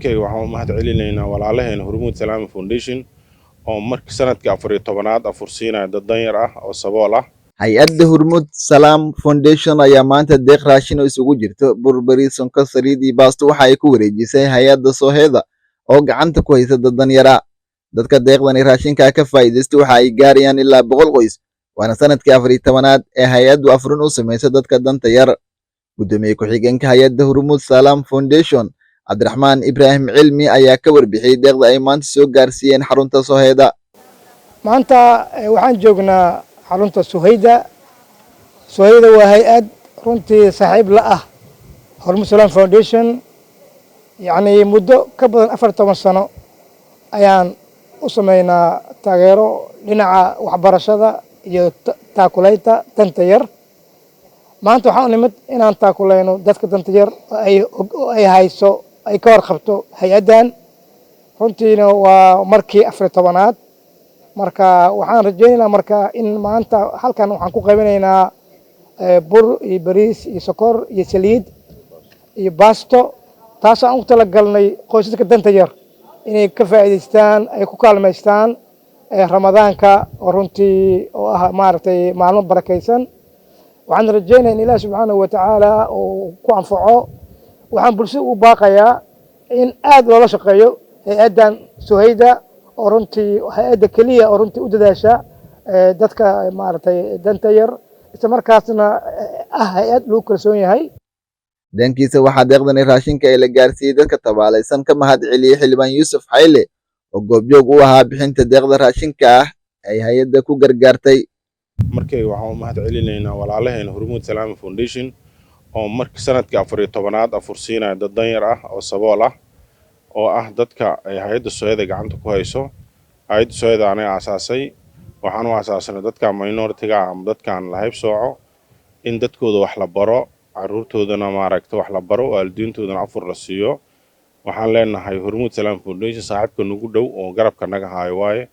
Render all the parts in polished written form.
markay waxaan u mahad celinaynaa walaalaheena Hormuud Salaam Foundation oo markii sanadkii 14 afursiinaya dad danyar ah oo sabool ah. hay-adda Hormuud Salaam Foundation ayaa maanta deeq raashin oo isugu jirto bur, bariis, sonkor, saliid iyo baasto waxa ay ku wareejisay hay-adda Sooheeda oo gacanta ku haysa dad danyar ah. dadka deeqdani raashinka ka faa'iidaystay waxa ay gaarayaan ilaa 100 qoys waana sanadkii 14aad ee hay-addu afrin u sameysay dadka danta yar. gudoomiye ku-xigeenka hay-adda Hormuud Salaam Foundation Cabdiraxmaan Ibraahim Cilmi ayaa ka warbixiyay deeqda ay maanta soo gaarsiiyeen xarunta Sooheeda. maanta waxaan joognaa xarunta Sooheeda. Sooheeda waa hay-ad runtii saaxiib la ah Hormuud Salaam Foundation, yacni muddo ka badan 14 sano ayaan u sameynaa taageero dhinaca waxbarashada iyo taakuleynta danta yar. maanta waxaan u nimid inaan taakuleyno dadka danta yar ay hayso ay ka warqabto hay-addan. runtiina waa markii 14aad. marka waxaan rajaynaynaa marka in maanta halkan waxaan ku qaybinaynaa bur iyo bariis iyo sokor iyo saliid iyo baasto, taas aan u talagalnay qoysaska danta yar inay ka faa'iidaystaan, ay ku kaalmaystaan ramadaanka oo runtii oo ah maaragtay maalmo barakaysan. waxaan rajaynayaa in Ilaahay subxaanahu wa tacaala uu ku anfaco. waxaan bulshada u baaqayaa in aad loola shaqeeyo hay-addan Sooheeda oo runtii hay-adda keliya oo runtii u dadaasha dadka maaragtay danta yar, isla markaasna ah hay-ad lagu kalsoon yahay. dhankiisa waxaa deeqdani raashinka ee la gaarsiiyey dadka tabaalaysan ka mahad celiyey xildhibaan Yuusuf Xayle oo goobjoog u ahaa bixinta deeqda raashinka ah ay hay-adda ku gargaartay. markay waxaan u mahad celinaynaa walaalaheena Hormuud Salaam Foundation oo markii sanadkii 14aad afursiinaya dad danyar ah oo sabool ah oo ah dadka ay hay-adda Sooheeda gacanta ku hayso. hay-adda Sooheeda anay aasaasay, waxaan u aasaasnay dadka minority-ga ama dadkaan la haybsooco in dadkooda wax la baro, caruurtoodana maaragtay wax la baro, waalidiintoodana afur la siiyo. waxaan leenahay Hormuud Salaam Foundation saaxiibka nagu dhow oo garabka naga haayo waaye.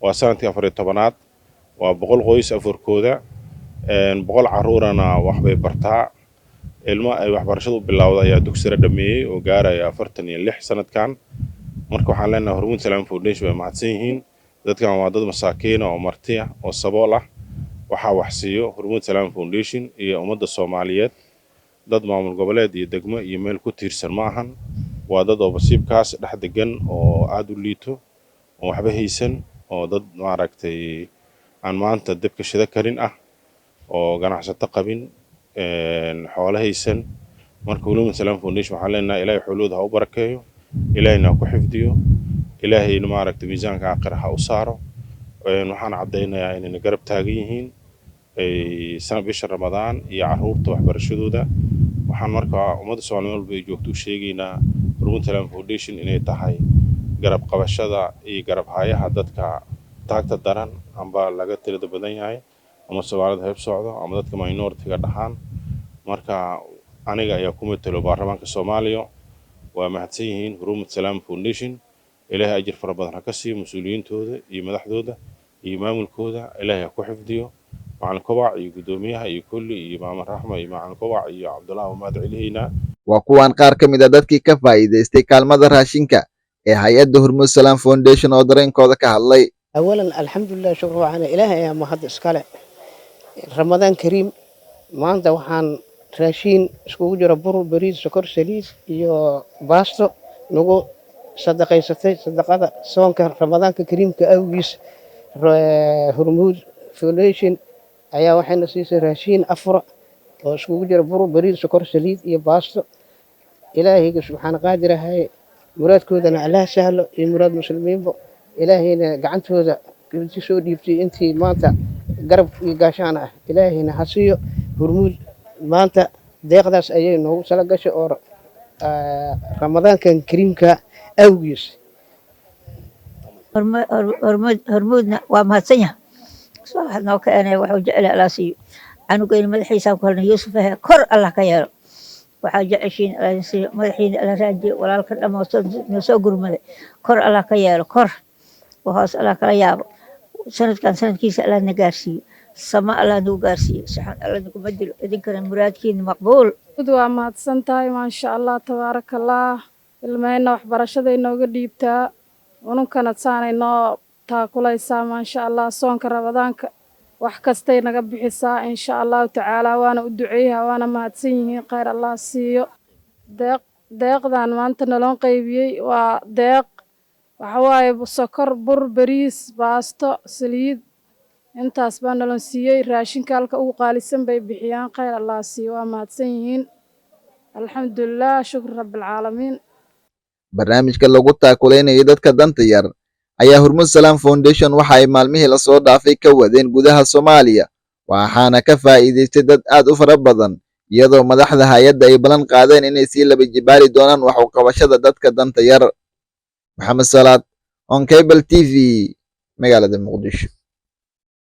waa sanadkii 14aad, waa 100 qoys afurkooda, 100 caruurana wax bay bartaa. ilmo ay waxbarashadu bilowday ayaa dugsi sare dhameeyay oo gaaraya 46 sanadkan. marka waxaan leenahay Hormuud Salaam Foundation way mahadsan yihiin. dadkan waa dad masaakiin oo marti ah oo sabool ah. waxaa wax siiyo Hormuud Salaam Foundation iyo ummadda Soomaaliyeed. dad maamul goboleed iyo degmo iyo meel ku tiirsan ma ahan. waa dad oo basiibkaas dhex degan oo aad u liito oo waxba haysan, oo dad maaragtay aan maanta dabka shida karin ah, oo ganacsato qabin, xoolo haysan. marka Hormuud Salaam Foundation waxaan leenahay Ilaahay xoolooda ha u barakeeyo, Ilaahayna ha ku xifdiyo, Ilaahayna maaragtay miisaanka aakhira ha u saaro. waxaan caddaynayaa inayna garab taagan yihiin sanad bisha Ramadaan iyo caruurta waxbarashadooda. waxaan marka ummadda Soomaaliyeed walba ay joogto u sheegaynaa Hormuud Salaam Foundation inay tahay garab qabashada iyo garab hayaha dadka taagta daran amba laga tirada badan yahay ama Soomaalida hayb socdo ama dadka minority-ga dhaxaan. marka aniga ayaa ku matalo baarlamaanka Soomaaliya. waa mahadsan yihiin Hormuud Salaam Foundation. Ilaahay ajir fara badan ha ka siiyo mas'uuliyiintooda iyo madaxdooda iyo maamulkooda. Ilaahay ha ku xifdiyo macalin Kobac iyo gudoomiyaha iyo kulli iyo maama Raxma iyo macalin Kobac iyo Cabdullaahi u mahad celinaynaa. waa kuwan qaar ka mid ah dadkii ka faa'iidaystay kaalmada raashinka ee hay-adda Hormuud Salaam Foundation oo dareenkooda ka hadlay. أولاً الحمد لله شكرا وعنا إلهي يا مهد إسكالة رمضان كريم ما أنت وحان راشين اسكو جرى برو بريد سكر سليد يو باستو نقول صدقي صدقة سواء كان رمضان كريم كأوجيس هرمود فوليشن أيا وحين نسيس راشين أفرع اسكو جرى برو بريد سكر سليد يو باستو إلهي سبحانه قادر هاي مراد كودنا على سهل مراد مسلمين بو إلهينا قعنتودا كنتي سو ديبتي انتي مانتا قرب قاشانا إلهينا حسيو هرمود مانتا deeqdaas ayay noogu sala gashay oo ramadaankan kariimka awgiis. hormuudna waa mahadsan yahay waxaad noo keenay waxuu jecel allah siiyo canugeyna madaxiisaan ku helnay yuusuf ahe kor allah ka yeelo waxaa jeceshiin allah siiyo madaxiina allah raajiyo walaalka dhammaantood noo soo gurmaday kor allah ka yeelo kor hoos allah kala yaabo sanadkan sanadkiisa allah na gaarsiiyo sama allah nuu gaarsiiyo saxan allah naguma dilo idinkana muraadkiina maqbuul waa mahadsan tahay maasha allah tabaaraka allah ilmahayna waxbarashada inooga dhiibtaa ununkana saanay noo taakulaysaa maasha allah soonka ramadaanka wax kastay naga bixisaa insha allahu tacaala waana u duceeyaha waana mahadsan yihiin khayr allah siiyo deeqdan maanta naloo qaybiyey waa deeq waxa waaye sokor bur bariis baasto saliid intaas baa naloo siiyey raashinka halka ugu qaalisan bay bixiyaan khayr allah siiyo waa mahadsan yihiin alxamdulilah shukr rabbilcaalamiin barnaamijka lagu taakuleynayay dadka danta yar ayaa Hormuud Salaam Foundation waxa ay maalmihii la soo dhaafay ka wadeen gudaha Soomaaliya waxaana ka faa'iideystay dad aad u fara badan iyadoo madaxda hay'adda ay balan qaadeen inay sii laba jibaari doonaan wax u qabashada dadka danta yar. Maxamed Salaad on Cable TV magaalada Muqdisho.